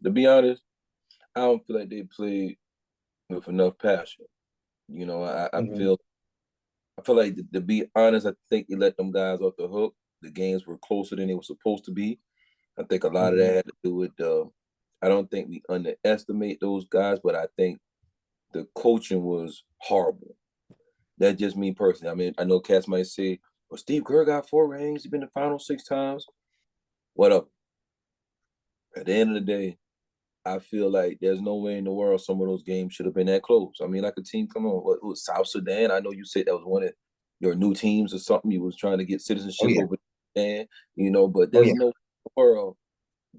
To be honest, I don't feel like they played with enough passion. You know, Mhm. I feel like to be honest, I think they let them guys off the hook. The games were closer than they were supposed to be. I think a lot of that Mhm. had to do with I don't think we underestimate those guys, but I think the coaching was horrible. That's just me personally. I mean, I know cats might say, well, Steve Kerr got 4 rings. He's been to the final 6 times. Whatever. At the end of the day, I feel like there's no way in the world some of those games should have been that close. I mean, like a team, come on, what was South Sudan? I know you said that was one of your new teams or something. You was trying to get Oh citizenship yeah. over there, but Oh there's yeah. no world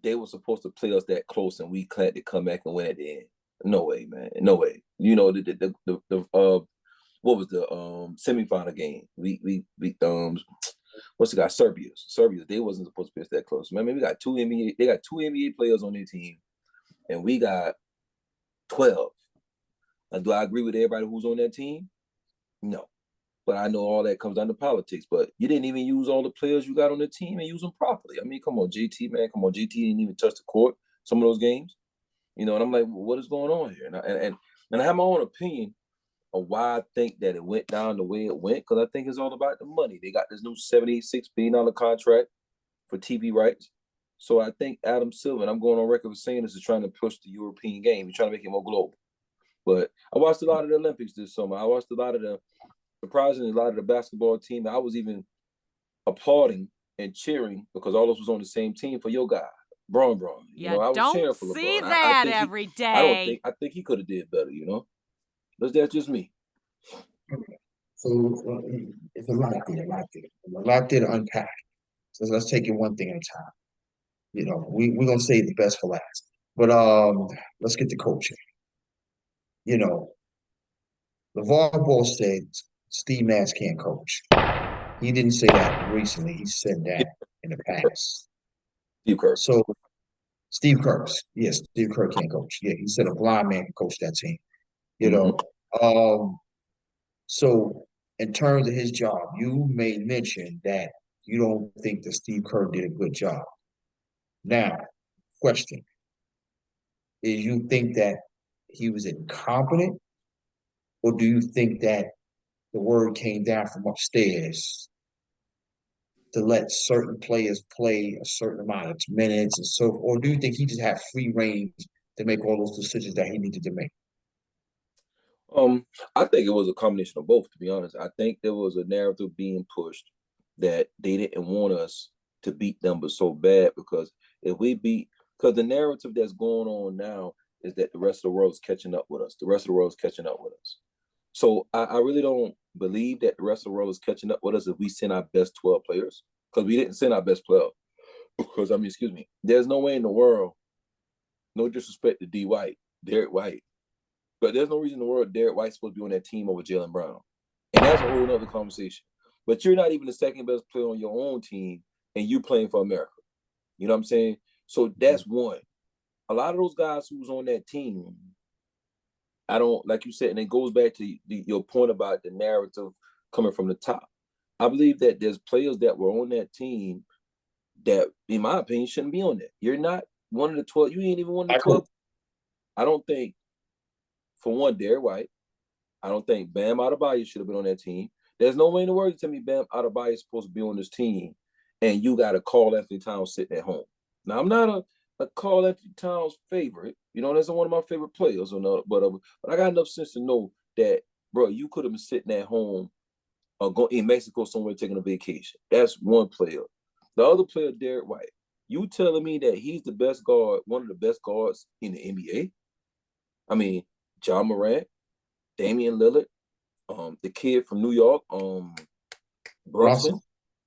they were supposed to play us that close and we had to come back and win at the end. No way, man. No way. The what was the semifinal game? We what's the guy? Serbia. Serbia. They wasn't supposed to play us that close. Man, we got two NBA. They got two NBA players on their team, and we got 12. And do I agree with everybody who's on that team? No. But I know all that comes down to politics. But you didn't even use all the players you got on the team and use them properly. I mean, come on, JT, man. Come on, JT didn't even touch the court some of those games. And I'm like, what is going on here? And I have my own opinion of why I think that it went down the way it went, because I think it's all about the money. They got this new $76 billion contract for TV rights. So I think Adam Silver, and I'm going on record for saying this, is trying to push the European game. He's trying to make it more global. But I watched a lot of the Olympics this summer. I watched a lot of surprisingly, a lot of the basketball team. I was even applauding and cheering because all of us was on the same team for your guy, Braun Braun. You I was don't cheering for see LeBron. I that think every day. I think he could have did better. But that's just me. Okay. So it's a lot there, a lot there to unpack. So let's take it one thing at a time. We're gonna save the best for last. But let's get to coaching. You know, LeVar Ball said Steve Nash can't coach. He didn't say that recently. He said Yeah, that in the past. Steve Kerr. So Steve Kerr, yes, Steve Kerr can't coach. Yeah, he said a blind man can coach that team. You Mm-hmm. know, um, so in terms of his job, you made mention that you don't think that Steve Kerr did a good job. Now, question is, you think that he was incompetent, or do you think that the word came down from upstairs to let certain players play a certain amount of minutes and so, or do you think he just had free reign to make all those decisions that he needed to make? Um, I think it was a combination of both, to be honest. I think there was a narrative being pushed that they didn't want us to beat them, but so bad because if we beat, because the narrative that's going on now is that the rest of the world is catching up with us. The rest of the world is catching up with us. So I really don't believe that the rest of the world is catching up with us if we send our best 12 players, because we didn't send our best player. Because, I mean, excuse me, there's no way in the world, no disrespect to D. White, Derek White, but there's no reason in the world Derek White's supposed to be on that team over Jaylen Brown. And that's a whole other conversation. But you're not even the second best player on your own team, and you playing for America. You know what I'm saying? So that's one. A lot of those guys who's on that team, I don't, like you said, and it goes back to your point about the narrative coming from the top. I believe that there's players that were on that team that, in my opinion, shouldn't be on there. You're not one of the 12. You ain't even one of I the agree. 12. I don't think, for one, Derek White. I don't think Bam Adebayo should have been on that team. There's no way in the world you tell me Bam Adebayo is supposed to be on this team, and you got a Karl-Anthony Towns sitting at home. Now I'm not a Karl-Anthony Towns favorite. That's one of my favorite players, but I got enough sense to know that, bro, you could have been sitting at home or go in Mexico somewhere taking a vacation. That's one player. The other player, Derek White. You telling me that he's the best guard, one of the best guards in the NBA? I mean, John Morant, Damian Lillard, the kid from New York, Brunson. Bronson.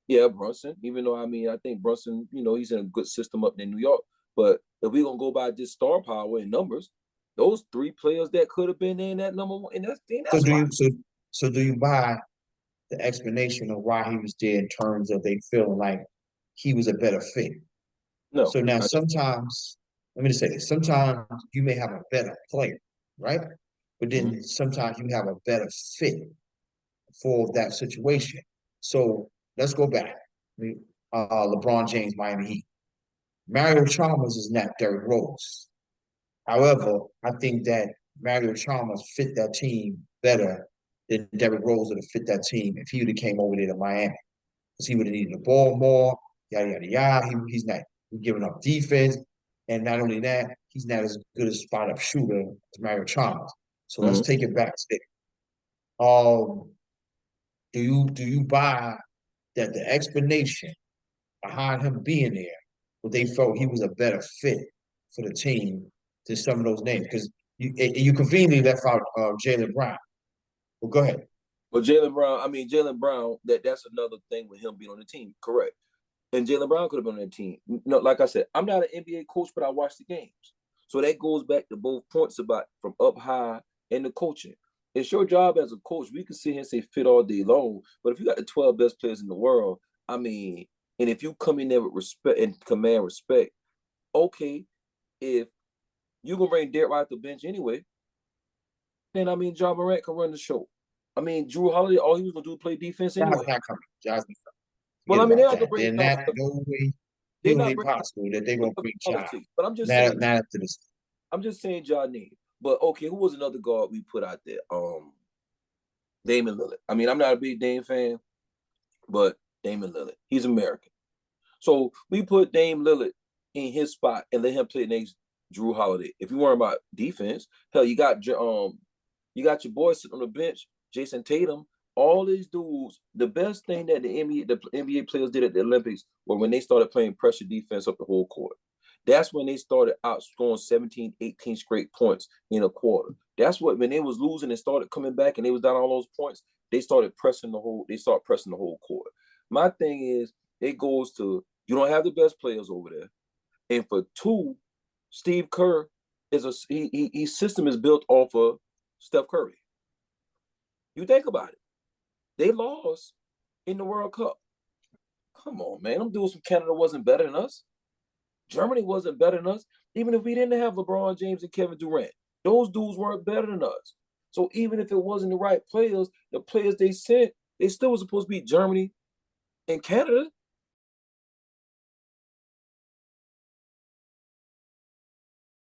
Yeah, Brunson. Even though I think Brunson, he's in a good system up in New York. But if we're gonna go by just star power and numbers, those three players that could have been in that number one in that So do spot. you so do you buy the explanation of why he was there in terms of they feeling like he was a better fit? No, So now sometimes, let me just say this, sometimes you may have a better player, right? But mhm. then sometimes you have a better fit for that situation. So let's go back. LeBron James, Miami Heat. Mario Chalmers is not Derrick Rose. However, I think that Mario Chalmers fit that team better than Derrick Rose would have fit that team if he would have came over there to Miami. Because he would have needed the ball more, yada, yada, yada. He's not giving up defense. And not only that, he's not as good a spot up shooter as Mario Chalmers. So let's Mm-hmm. take it back to it. Do you buy that the explanation behind him being there, but they felt he was a better fit for the team than some of those names? Because you conveniently left out Jaylen Brown. Well, go ahead. But Jaylen Brown, that's another thing with him being on the team, correct. And Jaylen Brown could have been on that team. No, like I said, I'm not an NBA coach, but I watch the games. So that goes back to both points about from up high and the coaching. It's your job as a coach. We can sit here and say fit all day long, but if you got the 12 best players in the world, and if you come in there with respect and command respect, okay, if you're going to bring Derrick White off the bench anyway, then, Ja Morant can run the show. Jrue Holiday, all he was going to do was play defense anyway. Not coming. John's not coming. Well, they're not going to bring no way humanly possible that they're going to bring Ja. But I'm just saying. Not after this. I'm just saying Ja name. But, okay, who was another guard we put out there? Damian Lillard. I'm not a big Dame fan, but Damian Lillard. He's American. So we put Dame Lillard in his spot and let him play next Jrue Holiday. If you worry about defense, hell, you got your boy sitting on the bench, Jason Tatum. All these dudes, the best thing that the NBA players did at the Olympics was when they started playing pressure defense up the whole court. That's when they started outscoring 17, 18 straight points in a quarter. That's when they was losing and started coming back and they was down all those points, they started pressing the whole court. My thing is, it goes to, you don't have the best players over there. And for two, Steve Kerr his system is built off of Steph Curry. You think about it. They lost in the World Cup. Come on, man. Them dudes from Canada wasn't better than us. Germany wasn't better than us. Even if we didn't have LeBron James and Kevin Durant, those dudes weren't better than us. So even if it wasn't the right players, the players they sent, they still were supposed to beat Germany and Canada.